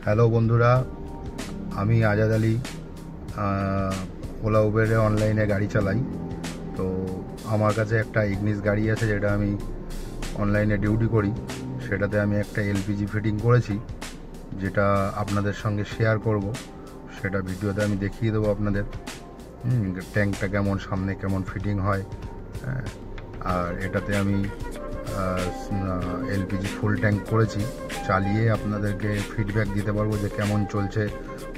Hello বন্ধুরা, আমি Azad Ali OLA উবেরে অনলাইনে গাড়ি চালাই। তো আমার কাছে একটা ইগনিস গাড়ি আছে যেটা আমি অনলাইনে ডিউটি করি। সেটাতে আমি একটা এলপিজি ফিটিং করেছি, যেটা আপনাদের সঙ্গে শেয়ার করব। সেটা ভিডিওতে আমি দেখিয়ে দেবো আপনাদের। ট্যাঙ্কটা কেমন, সামনে কেমন ফিটিং হয়। আর এটাতে আমি এলপিজি ফুল ট্যাঙ্ক করেছি। চালিয়ে আপনাদেরকে ফিডব্যাক দিতে পারবো যে কেমন চলছে,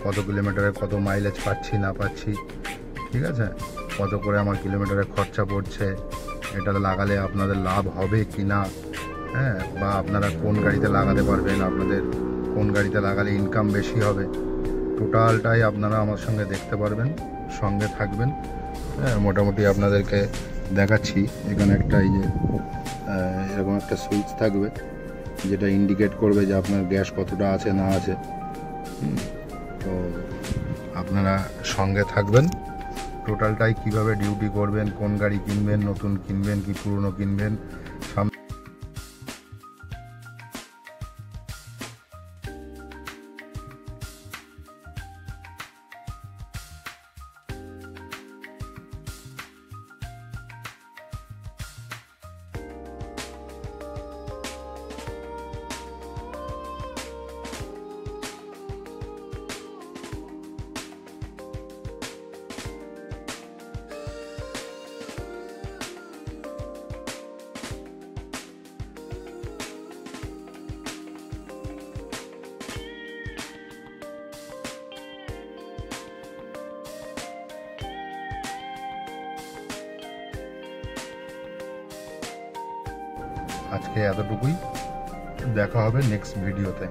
কত কিলোমিটারে কত মাইলেজ পাচ্ছি না পাচ্ছি, ঠিক আছে, কত করে আমার কিলোমিটারে খরচা পড়ছে, এটা লাগালে আপনাদের লাভ হবে কি না, বা আপনারা কোন গাড়িতে লাগাতে পারবেন, আপনাদের কোন গাড়িতে লাগালে ইনকাম বেশি হবে, টোটালটাই আপনারা আমার সঙ্গে দেখতে পারবেন, সঙ্গে থাকবেন। মোটামুটি আপনাদেরকে দেখাচ্ছি। এখানে একটা এই যে এরকম একটা সুইচ থাকবে, যেটা ইন্ডিকেট করবে যে আপনার গ্যাস কতটা আছে না আছে। তো আপনারা সঙ্গে থাকবেন। টোটালটাই কিভাবে ডিউটি করবেন, কোন গাড়ি কিনবেন, নতুন কিনবেন কি পুরনো কিনবেন, আজকে এতটুকুই। দেখা হবে নেক্সট ভিডিওতে।